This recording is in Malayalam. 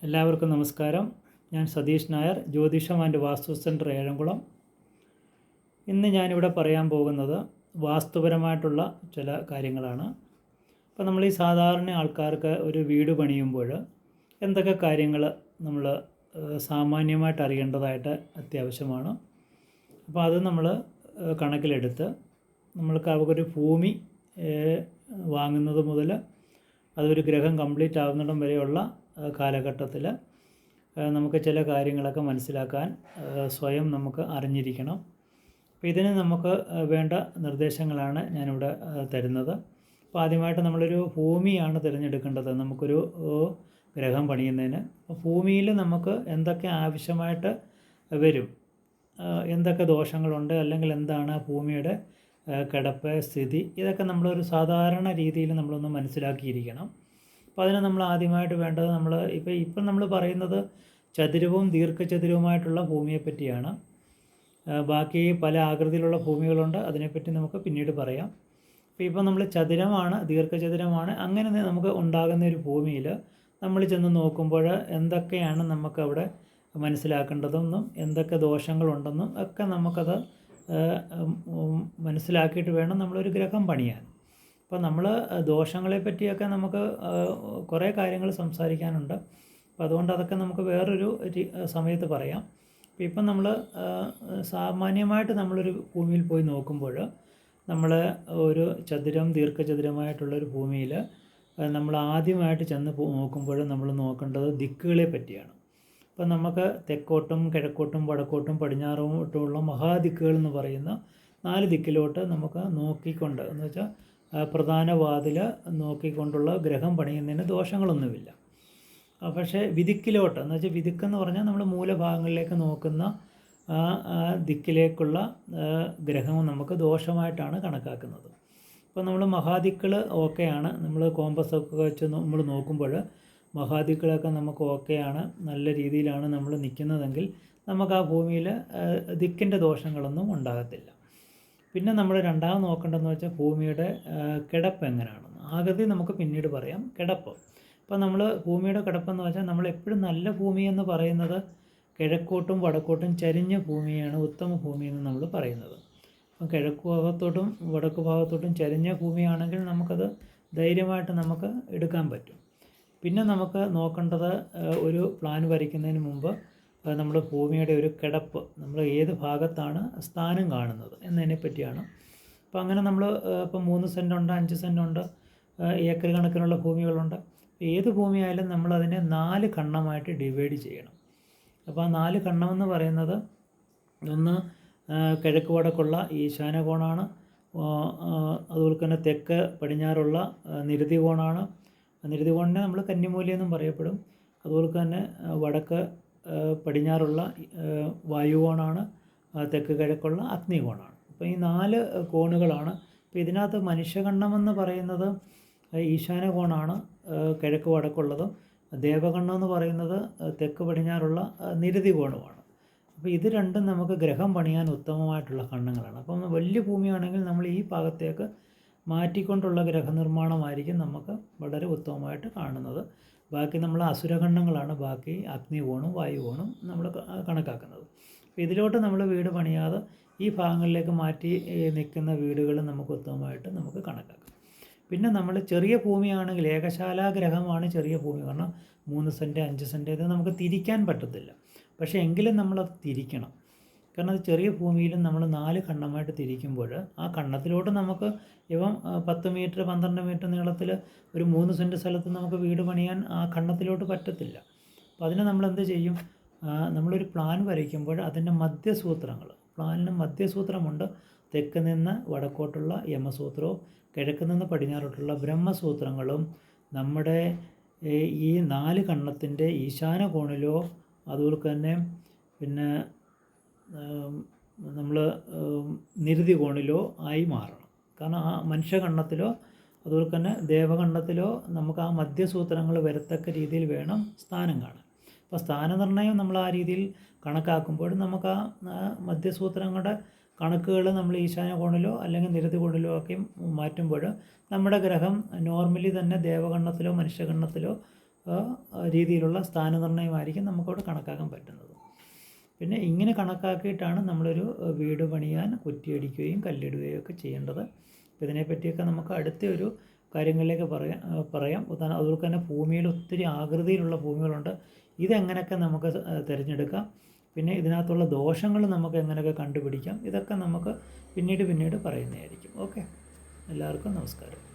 എല്ലാവർക്കും നമസ്കാരം. ഞാൻ സതീഷ് നായർ, ജ്യോതിഷം ആൻഡ് വാസ്തു സെൻറ്റർ ഏഴംകുളം. ഇന്ന് ഞാനിവിടെ പറയാൻ പോകുന്നത് വാസ്തുപരമായിട്ടുള്ള ചില കാര്യങ്ങളാണ്. അപ്പോൾ നമ്മൾ ഈ സാധാരണ ആൾക്കാർക്ക് ഒരു വീട് പണിയുമ്പോൾ എന്തൊക്കെ കാര്യങ്ങൾ നമ്മൾ സാമാന്യമായിട്ട് അറിയേണ്ടതായിട്ട് അത്യാവശ്യമാണ്. അപ്പോൾ അത് നമ്മൾ കണക്കിലെടുത്ത് നമ്മൾക്ക് അവർക്കൊരു ഭൂമി വാങ്ങുന്നത് മുതൽ അതൊരു ഗ്രഹം കംപ്ലീറ്റ് ആവുന്നിടം വരെയുള്ള കാലഘട്ടത്തിൽ നമുക്ക് ചില കാര്യങ്ങളൊക്കെ മനസ്സിലാക്കാൻ സ്വയം നമുക്ക് അറിഞ്ഞിരിക്കണം. അപ്പോൾ ഇതിന് നമുക്ക് വേണ്ട നിർദ്ദേശങ്ങളാണ് ഞാനിവിടെ തരുന്നത്. അപ്പോൾ ആദ്യമായിട്ട് നമ്മളൊരു ഭൂമിയാണ് തിരഞ്ഞെടുക്കേണ്ടത് നമുക്കൊരു ഗ്രഹം പണിയുന്നതിന്. അപ്പോൾ ഭൂമിയിൽ നമുക്ക് എന്തൊക്കെ ആവശ്യമായിട്ട് വരും, എന്തൊക്കെ ദോഷങ്ങളുണ്ട്, അല്ലെങ്കിൽ എന്താണ് ഭൂമിയുടെ കിടപ്പ് സ്ഥിതി, ഇതൊക്കെ നമ്മളൊരു സാധാരണ രീതിയിൽ നമ്മളൊന്ന് മനസ്സിലാക്കിയിരിക്കണം. അപ്പോൾ അതിന് നമ്മൾ ആദ്യമായിട്ട് വേണ്ടത് ഇപ്പം നമ്മൾ പറയുന്നത് ചതുരവും ദീർഘചതുരവുമായിട്ടുള്ള ഭൂമിയെ പറ്റിയാണ്. ബാക്കി പല ആകൃതിയിലുള്ള ഭൂമികളുണ്ട്, അതിനെപ്പറ്റി നമുക്ക് പിന്നീട് പറയാം. അപ്പോൾ ഇപ്പം നമ്മൾ ചതുരമാണ്, ദീർഘചതുരമാണ്, അങ്ങനെ നമുക്ക് ഉണ്ടാകുന്ന ഒരു ഭൂമിയിൽ നമ്മൾ ചെന്ന് നോക്കുമ്പോൾ എന്തൊക്കെയാണ് നമുക്കവിടെ മനസ്സിലാക്കേണ്ടതെന്നും എന്തൊക്കെ ദോഷങ്ങളുണ്ടെന്നും ഒക്കെ നമുക്കത് മനസ്സിലാക്കിയിട്ട് വേണം നമ്മളൊരു ഗ്രഹം പണിയാൻ. അപ്പോൾ നമ്മൾ ദോഷങ്ങളെ പറ്റിയൊക്കെ നമുക്ക് കുറേ കാര്യങ്ങൾ സംസാരിക്കാനുണ്ട്. അപ്പോൾ അതുകൊണ്ട് അതൊക്കെ നമുക്ക് വേറൊരു സമയത്ത് പറയാം. അപ്പോൾ ഇപ്പം നമ്മൾ സാമാന്യമായിട്ട് നമ്മളൊരു ഭൂമിയിൽ പോയി നോക്കുമ്പോൾ നമ്മൾ ഒരു ദീർഘചതുരമായിട്ടുള്ളൊരു ഭൂമിയിൽ നമ്മൾ ആദ്യമായിട്ട് ചെന്ന് നോക്കുമ്പോൾ നമ്മൾ നോക്കേണ്ടത് ദിക്കുകളെ പറ്റിയാണ്. അപ്പോൾ നമുക്ക് തെക്കോട്ടും കിഴക്കോട്ടും വടക്കോട്ടും പടിഞ്ഞാറോട്ടുമുള്ള മഹാദിക്കുകൾ എന്ന് പറയുന്ന 4 ദിക്കിലോട്ട് നമുക്ക് നോക്കിക്കൊണ്ട്, എന്ന് വെച്ചാൽ പ്രധാന വാതിൽ നോക്കിക്കൊണ്ടുള്ള ഗ്രഹം പണിയുന്നതിന് ദോഷങ്ങളൊന്നുമില്ല. പക്ഷേ വിദിക്കിലോട്ട്, എന്ന് വെച്ചാൽ വിദിക്കെന്ന് പറഞ്ഞാൽ നമ്മൾ മൂലഭാഗങ്ങളിലേക്ക് നോക്കുന്ന ദിക്കിലേക്കുള്ള ഗ്രഹം നമുക്ക് ദോഷമായിട്ടാണ് കണക്കാക്കുന്നത്. അപ്പോൾ നമ്മൾ മഹാദിക്കുകൾ ഓക്കെയാണ്, നമ്മൾ കോമ്പസൊക്കെ വെച്ച് നമ്മൾ നോക്കുമ്പോൾ മഹാദിക്കുകളൊക്കെ നമുക്ക് ഓക്കെയാണ്, നല്ല രീതിയിലാണ് നമ്മൾ നിൽക്കുന്നതെങ്കിൽ നമുക്ക് ആ ഭൂമിയിൽ ദിക്കിൻ്റെ ദോഷങ്ങളൊന്നും ഉണ്ടാകത്തില്ല. പിന്നെ നമ്മൾ രണ്ടാമത് നോക്കേണ്ടതെന്ന് വെച്ചാൽ ഭൂമിയുടെ കിടപ്പ് എങ്ങനെയാണെന്ന്. ആകൃതി നമുക്ക് പിന്നീട് പറയാം. കിടപ്പ്, ഇപ്പോൾ നമ്മൾ ഭൂമിയുടെ കിടപ്പെന്ന് വെച്ചാൽ നമ്മൾ എപ്പോഴും നല്ല ഭൂമിയെന്ന് പറയുന്നത് കിഴക്കോട്ടും വടക്കോട്ടും ചരിഞ്ഞ ഭൂമിയാണ് ഉത്തമ ഭൂമിയെന്ന് നമ്മൾ പറയുന്നത്. അപ്പം കിഴക്ക് ഭാഗത്തോട്ടും വടക്ക് ഭാഗത്തോട്ടും ചരിഞ്ഞ ഭൂമിയാണെങ്കിൽ നമുക്കത് ധൈര്യമായിട്ട് നമുക്ക് എടുക്കാൻ പറ്റും. പിന്നെ നമുക്ക് നോക്കേണ്ടത് ഒരു പ്ലാൻ വരയ്ക്കുന്നതിന് മുമ്പ് നമ്മൾ ഭൂമിയുടെ ഒരു കിടപ്പ്, നമ്മൾ ഏത് ഭാഗത്താണ് സ്ഥാനം കാണുന്നത് എന്നതിനെ പറ്റിയാണ്. അപ്പോൾ അങ്ങനെ നമ്മൾ ഇപ്പോൾ 3 സെൻറ്റുണ്ട്, 5 സെൻറ്റുണ്ട്, ഏക്കർ കണക്കിനുള്ള ഭൂമികളുണ്ട്. ഏത് ഭൂമിയായാലും നമ്മളതിനെ 4 ഖണ്ഡമായിട്ട് ഡിവൈഡ് ചെയ്യണം. അപ്പോൾ ആ 4 ഖണ്ഡമെന്ന് പറയുന്നത്, ഒന്ന് കിഴക്ക് വടക്കുള്ള ഈശാന കോണാണ്, അതുപോലെ തന്നെ തെക്ക് പടിഞ്ഞാറുള്ള നിരുതി കോണാണ്. നിരുതി കോണിനെ നമ്മൾ കന്നിമൂല എന്നും പറയപ്പെടും. അതുപോലെ തന്നെ വടക്ക് പടിഞ്ഞാറുള്ള വായുകോണാണ്, തെക്ക് കിഴക്കുള്ള അഗ്നികോണാണ്. അപ്പോൾ ഈ 4 കോണുകളാണ്. അപ്പോൾ ഇതിനകത്ത് മനുഷ്യകണ്ണമെന്ന് പറയുന്നത് ഈശാന കോണാണ്, കിഴക്ക് വടക്കുള്ളത്. ദേവകണ്ണം എന്ന് പറയുന്നത് തെക്ക് പടിഞ്ഞാറുള്ള നിരുതി കോണുമാണ്. അപ്പോൾ ഇത് രണ്ടും നമുക്ക് ഗ്രഹം പണിയാൻ ഉത്തമമായിട്ടുള്ള ഖണ്ഡങ്ങളാണ്. അപ്പം വലിയ ഭൂമിയാണെങ്കിൽ നമ്മൾ ഈ ഭാഗത്തേക്ക് മാറ്റിക്കൊണ്ടുള്ള ഗ്രഹനിർമ്മാണമായിരിക്കും നമുക്ക് വളരെ ഉത്തമമായിട്ട് കാണുന്നത്. ബാക്കി നമ്മൾ അസുരഖണ്ഡങ്ങളാണ്, ബാക്കി അഗ്നികോണും വായുകോണും നമ്മൾ കണക്കാക്കുന്നത്. അപ്പോൾ ഇതിലോട്ട് നമ്മൾ വീട് പണിയാതെ ഈ ഭാഗങ്ങളിലേക്ക് മാറ്റി നിൽക്കുന്ന വീടുകൾ നമുക്ക് ഉത്തമമായിട്ട് നമുക്ക് കണക്കാക്കാം. പിന്നെ നമ്മൾ ചെറിയ ഭൂമിയാണെങ്കിൽ ഏകശാലാ ഗ്രഹമാണ് ചെറിയ ഭൂമി, കാരണം 3 സെൻറ്റ് 5 സെൻറ്റ് ഇത് നമുക്ക് തിരിക്കാൻ പറ്റത്തില്ല. പക്ഷേ എങ്കിലും നമ്മളത് തിരിക്കണം, കാരണം അത് ചെറിയ ഭൂമിയിലും നമ്മൾ 4 ഖണ്ഡമായിട്ട് തിരിക്കുമ്പോൾ ആ ഖണ്ഡത്തിലോട്ട് നമുക്ക് ഇപ്പം 10 മീറ്റർ 12 മീറ്റർ നീളത്തിൽ ഒരു 3 സെൻറ്റ് സ്ഥലത്ത് നമുക്ക് വീട് പണിയാൻ ആ ഖണ്ഡത്തിലോട്ട് പറ്റത്തില്ല. അപ്പോൾ അതിന് നമ്മളെന്ത് ചെയ്യും, നമ്മളൊരു പ്ലാൻ വരയ്ക്കുമ്പോൾ അതിൻ്റെ മധ്യസൂത്രങ്ങൾ, പ്ലാനിന് മധ്യസൂത്രമുണ്ട്. തെക്ക് നിന്ന് വടക്കോട്ടുള്ള യമസൂത്രവും കിഴക്ക് നിന്ന് പടിഞ്ഞാറോട്ടുള്ള ബ്രഹ്മസൂത്രങ്ങളും നമ്മുടെ ഈ 4 ഖണ്ഡത്തിൻ്റെ ഈശാന കോണിലോ അതുപോലെ തന്നെ പിന്നെ നമ്മൾ നിരുതി കോണിലോ ആയി മാറണം. കാരണം ആ മനുഷ്യകണ്ഡത്തിലോ അതുപോലെ തന്നെ ദേവകണ്ഡത്തിലോ നമുക്ക് ആ മധ്യസൂത്രങ്ങൾ വരത്തക്ക രീതിയിൽ വേണം സ്ഥാനം കാണാൻ. അപ്പോൾ സ്ഥാനനിർണ്ണയം നമ്മൾ ആ രീതിയിൽ കണക്കാക്കുമ്പോൾ നമുക്ക് ആ മധ്യസൂത്രങ്ങളുടെ കണക്കുകൾ നമ്മൾ ഈശാന കോണിലോ അല്ലെങ്കിൽ നിരുതി കോണിലോ ഒക്കെ മാറ്റുമ്പോൾ നമ്മുടെ ഗ്രഹം നോർമലി തന്നെ ദേവകണ്ഡത്തിലോ മനുഷ്യകണ്ഡത്തിലോ രീതിയിലുള്ള സ്ഥാനനിർണ്ണയമായിരിക്കും നമുക്കവിടെ കണക്കാക്കാൻ പറ്റുന്നത്. പിന്നെ ഇങ്ങനെ കണക്കാക്കിയിട്ടാണ് നമ്മളൊരു വീട് പണിയാൻ കുറ്റിയടിക്കുകയും കല്ലിടുകയും ഒക്കെ ചെയ്യേണ്ടത്. അപ്പോൾ ഇതിനെപ്പറ്റിയൊക്കെ നമുക്ക് അടുത്ത ഒരു കാര്യങ്ങളിലേക്ക് പറയാം. അതുപോലെ തന്നെ ഭൂമിയിൽ ഒത്തിരി ആകൃതിയിലുള്ള ഭൂമികളുണ്ട്. ഇതെങ്ങനെയൊക്കെ നമുക്ക് തിരഞ്ഞെടുക്കാം, പിന്നെ ഇതിനകത്തുള്ള ദോഷങ്ങൾ നമുക്ക് എങ്ങനെയൊക്കെ കണ്ടുപിടിക്കാം, ഇതൊക്കെ നമുക്ക് പിന്നീട് പറയുന്നതായിരിക്കും. ഓക്കെ, എല്ലാവർക്കും നമസ്കാരം.